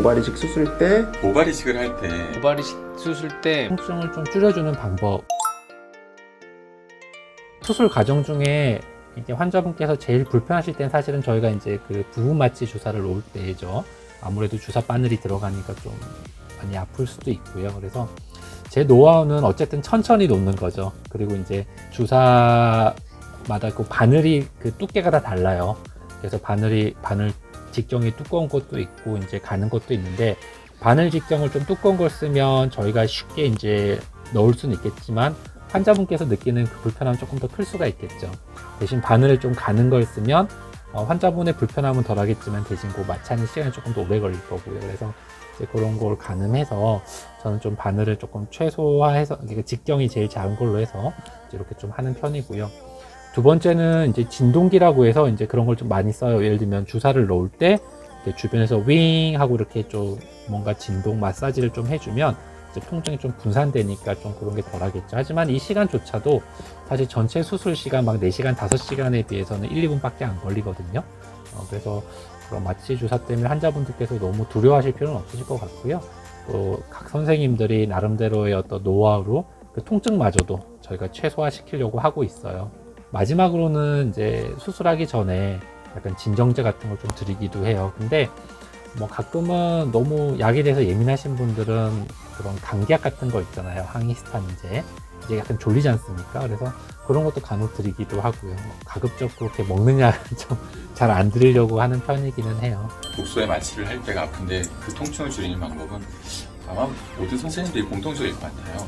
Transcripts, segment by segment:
모발이식 수술 때 모발이식을 할 때 모발이식 수술 때 통증을 좀 줄여주는 방법. 수술 과정 중에 이게 환자분께서 제일 불편하실 땐 사실은 저희가 이제 그 부분 마취 주사를 놓을 때죠. 아무래도 주사 바늘이 들어가니까 좀 많이 아플 수도 있고요. 그래서 제 노하우는 어쨌든 천천히 놓는 거죠. 그리고 이제 주사마다 그 바늘이 그 두께가 다 달라요. 그래서 바늘 직경이 두꺼운 것도 있고 이제 가는 것도 있는데, 바늘 직경을 좀 두꺼운 걸 쓰면 저희가 쉽게 이제 넣을 수는 있겠지만 환자분께서 느끼는 그 불편함은 조금 더 클 수가 있겠죠. 대신 바늘을 좀 가는 걸 쓰면 환자분의 불편함은 덜 하겠지만 대신 그 마취하는 시간이 조금 더 오래 걸릴 거고요. 그래서 이제 그런 걸 가늠해서 저는 좀 바늘을 조금 최소화해서, 그러니까 직경이 제일 작은 걸로 해서 이렇게 좀 하는 편이고요. 두 번째는 이제 진동기라고 해서 이제 그런 걸 좀 많이 써요. 예를 들면 주사를 놓을 때 주변에서 윙 하고 이렇게 좀 뭔가 진동 마사지를 좀 해주면 이제 통증이 좀 분산되니까 좀 그런 게 덜하겠죠. 하지만 이 시간조차도 사실 전체 수술 시간 막 4시간, 5시간에 비해서는 1, 2분밖에 안 걸리거든요. 그래서 그런 마취 주사 때문에 환자분들께서 너무 두려워하실 필요는 없으실 것 같고요. 또 각 선생님들이 나름대로의 어떤 노하우로 그 통증마저도 저희가 최소화시키려고 하고 있어요. 마지막으로는 이제 수술하기 전에 약간 진정제 같은 걸 좀 드리기도 해요. 근데 뭐 가끔은 너무 약에 대해서 예민하신 분들은 그런 감기약 같은 거 있잖아요. 항히스타민제. 이제 약간 졸리지 않습니까? 그래서 그런 것도 간혹 드리기도 하고요. 가급적 그렇게 먹는 약은 좀 잘 안 드리려고 하는 편이기는 해요. 국소에 마취를 할 때가 아픈데 그 통증을 줄이는 방법은 아마 모든 선생님들이 공통적일 것 같아요.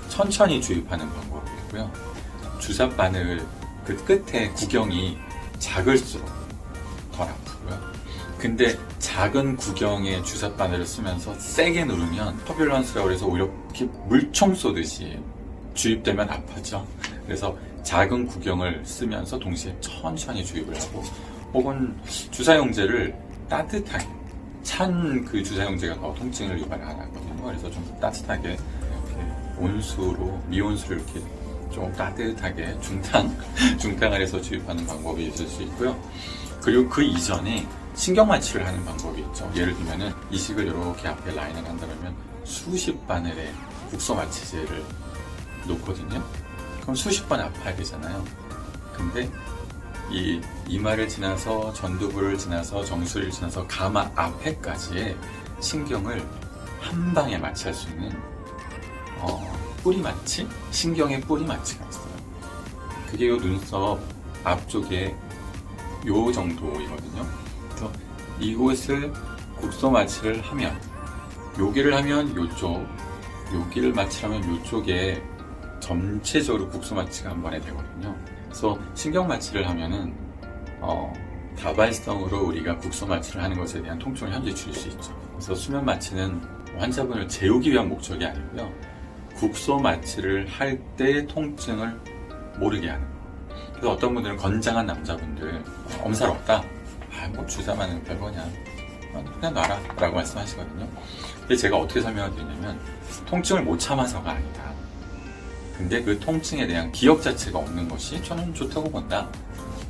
천천히 주입하는 방법이고요. 주사 바늘 그 끝에 구경이 작을수록 덜 아프고요. 근데 작은 구경의 주사 바늘을 쓰면서 세게 누르면 터뷸런스라고 해서 오히려 이렇게 물총 쏘듯이 주입되면 아파죠. 그래서 작은 구경을 쓰면서 동시에 천천히 주입을 하고, 혹은 주사용제를 따뜻하게, 찬 그 주사용제가 더 통증을 유발을 안 하거든요. 그래서 좀 따뜻하게 이렇게 온수로, 미온수를 이렇게 좀 따뜻하게 중탕을 해서 주입하는 방법이 있을 수 있고요. 그리고 그 이전에 신경 마취를 하는 방법이 있죠. 예를 들면은 이식을 이렇게 앞에 라인을 한다면 수십 바늘의 국소 마취제를 놓거든요. 그럼 수십 번 아파야 되잖아요. 근데 이 이마를 지나서 전두부를 지나서 정수리를 지나서 가마 앞에까지의 신경을 한 방에 마취할 수 있는 뿌리 마취? 신경의 뿌리 마취가 있어요. 그게 요 눈썹 앞쪽에 요 정도이거든요. 그래서 이곳을 국소 마취를 하면, 여기를 하면 요쪽, 여기를 마취하면 요쪽에 전체적으로 국소 마취가 한 번에 되거든요. 그래서 신경 마취를 하면은 다발성으로 우리가 국소 마취를 하는 것에 대한 통증을 현저히 줄일 수 있죠. 그래서 수면 마취는 환자분을 재우기 위한 목적이 아니고요. 국소 마취를 할 때 통증을 모르게 하는. 그래서 어떤 분들은 건장한 남자분들, 엄살 없다. 뭐 주사만 별거냐. 그냥 놔라. 라고 말씀하시거든요. 근데 제가 어떻게 설명을 드리냐면, 통증을 못 참아서가 아니다. 근데 그 통증에 대한 기억 자체가 없는 것이 저는 좋다고 본다.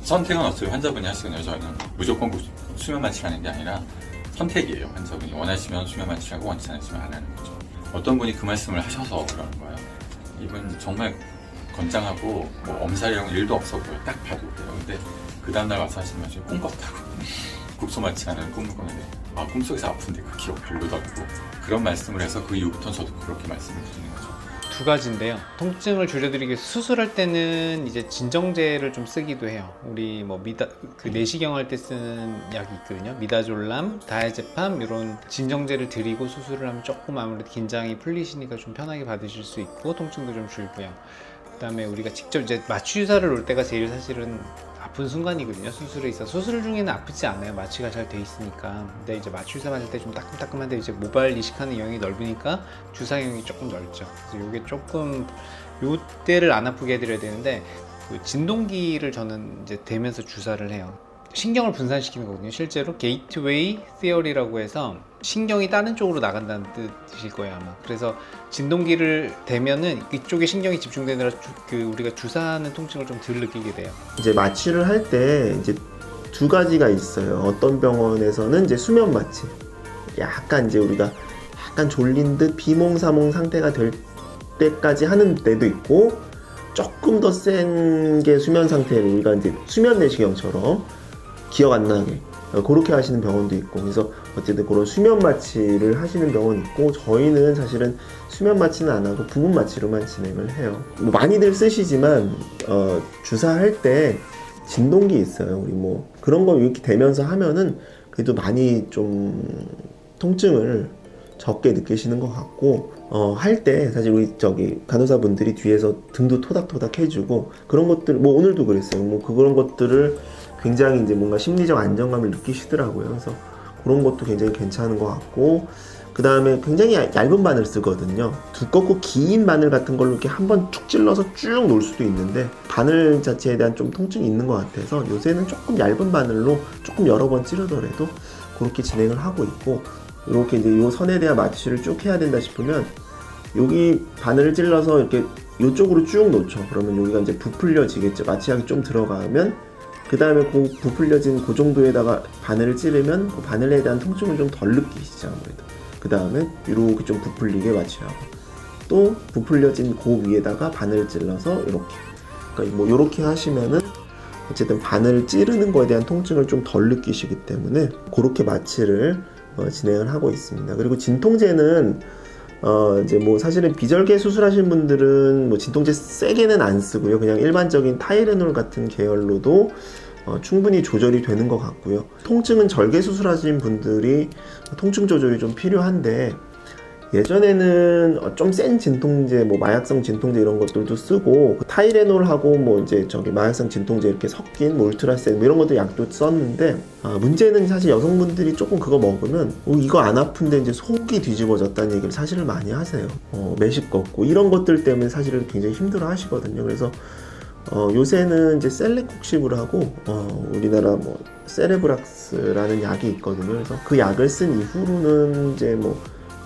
선택은 어차피 환자분이 하시거든요. 저는 무조건 수면 마취를 하는 게 아니라 선택이에요. 환자분이 원하시면 수면 마취를 하고 원치 않으시면 안 하는 거죠. 어떤 분이 그 말씀을 하셔서 그러는 거예요. 이분 정말 건장하고 뭐 엄살이랑 일도 없어 보여. 딱 봐도 그래요. 근데 그 다음날 와서 하시는 말씀이 꿈 꿨다고. 국소 마취하는 꿈을 꿨는데 꿈속에서 아픈데 그 기억 별로도 없고, 그런 말씀을 해서 그 이후부터 저도 그렇게 말씀을 드리는 거죠. 두 가지인데요. 통증을 줄여드리기 위해서 수술할 때는 이제 진정제를 좀 쓰기도 해요. 우리 뭐 내시경 할 때 쓰는 약이 있거든요. 미다졸람, 다이아제팜 이런 진정제를 드리고 수술을 하면 조금 아무래도 긴장이 풀리시니까 좀 편하게 받으실 수 있고 통증도 좀 줄고요. 그다음에 우리가 직접 이제 마취 주사를 놓을 때가 제일 사실은 아픈 순간이거든요. 수술에 있어 수술 중에는 아프지 않아요. 마취가 잘 돼 있으니까. 근데 이제 마취 주사 맞을 때 좀 따끔따끔한데 이제 모발 이식하는 영역이 넓으니까 주사 영역이 조금 넓죠. 그래서 이게 조금 요때를 안 아프게 해드려야 되는데, 그 진동기를 저는 이제 대면서 주사를 해요. 신경을 분산시키는 거거든요. 실제로 게이트웨이 시어리라고 해서 신경이 다른 쪽으로 나간다는 뜻이실 거예요 아마. 그래서 진동기를 대면은 이쪽에 신경이 집중되느라 우리가 주사하는 통증을 좀 덜 느끼게 돼요. 이제 마취를 할 때 이제 두 가지가 있어요. 어떤 병원에서는 이제 수면 마취, 약간 이제 우리가 약간 졸린 듯 비몽사몽 상태가 될 때까지 하는 때도 있고, 조금 더 센 게 수면 상태로 우리가 이제 수면 내시경처럼 기억 안 나게 그렇게 하시는 병원도 있고, 그래서 어쨌든 그런 수면 마취를 하시는 병원이 있고, 저희는 사실은 수면 마취는 안 하고 부분 마취로만 진행을 해요. 뭐 많이들 쓰시지만 주사할 때 진동기 있어요. 우리 뭐 그런 거 이렇게 대면서 하면은 그래도 많이 좀 통증을 적게 느끼시는 것 같고, 할 때 사실 우리 저기 간호사분들이 뒤에서 등도 토닥토닥 해주고, 그런 것들 뭐 오늘도 그랬어요. 뭐 그런 것들을 굉장히 이제 뭔가 심리적 안정감을 느끼시더라고요. 그래서 그런 것도 굉장히 괜찮은 것 같고, 그 다음에 굉장히 얇은 바늘 쓰거든요. 두껍고 긴 바늘 같은 걸로 이렇게 한번 툭 찔러서 쭉 놓을 수도 있는데, 바늘 자체에 대한 좀 통증이 있는 것 같아서 요새는 조금 얇은 바늘로 조금 여러 번 찌르더라도 그렇게 진행을 하고 있고, 이렇게 이제 요 선에 대한 마취를 쭉 해야 된다 싶으면 여기 바늘을 찔러서 이렇게 이쪽으로 쭉 놓죠. 그러면 여기가 이제 부풀려지겠죠. 마취약이 좀 들어가면, 그 다음에 그 부풀려진 그 정도에다가 바늘을 찌르면 그 바늘에 대한 통증을 좀 덜 느끼시죠, 아무래도. 그 다음에 이렇게 좀 부풀리게 마취하고, 또 부풀려진 그 위에다가 바늘을 찔러서 이렇게. 그러니까 뭐 이렇게 하시면은 어쨌든 바늘을 찌르는 거에 대한 통증을 좀 덜 느끼시기 때문에 그렇게 마취를 진행을 하고 있습니다. 그리고 진통제는 이제 뭐 사실은 비절개 수술하신 분들은 뭐 진통제 세게는 안 쓰고요. 그냥 일반적인 타이레놀 같은 계열로도 충분히 조절이 되는 것 같고요. 통증은 절개 수술하신 분들이 통증 조절이 좀 필요한데, 예전에는 좀 센 진통제, 뭐 마약성 진통제 이런 것들도 쓰고, 그 타이레놀하고 뭐 이제 저기 마약성 진통제 이렇게 섞인 뭐 울트라센 뭐 이런 것도 약도 썼는데, 문제는 사실 여성분들이 조금 그거 먹으면 이거 안 아픈데 이제 속이 뒤집어졌다는 얘기를 사실을 많이 하세요. 메시껍고 이런 것들 때문에 사실은 굉장히 힘들어 하시거든요. 그래서 요새는 이제 셀레콕시브를 하고 우리나라 뭐 세레브락스라는 약이 있거든요. 그래서 그 약을 쓴 이후로는 이제 뭐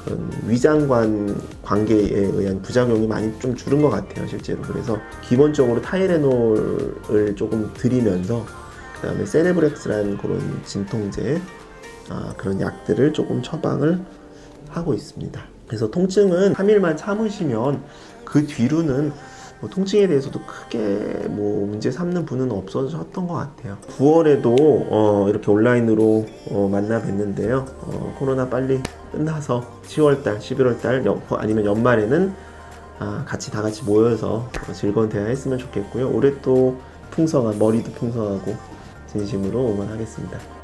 그런 위장관 관계에 의한 부작용이 많이 좀 줄은 것 같아요, 실제로. 그래서 기본적으로 타이레놀을 조금 드리면서, 그 다음에 세레브렉스라는 그런 진통제, 그런 약들을 조금 처방을 하고 있습니다. 그래서 통증은 3일만 참으시면 그 뒤로는 뭐 통증에 대해서도 크게 뭐 문제 삼는 분은 없어졌던 것 같아요. 9월에도 이렇게 온라인으로 만나 뵀는데요. 코로나 빨리 끝나서 10월달, 11월달 아니면 연말에는 같이 다 같이 모여서 즐거운 대화 했으면 좋겠고요. 올해 또 풍성한, 머리도 풍성하고 진심으로 응원하겠습니다.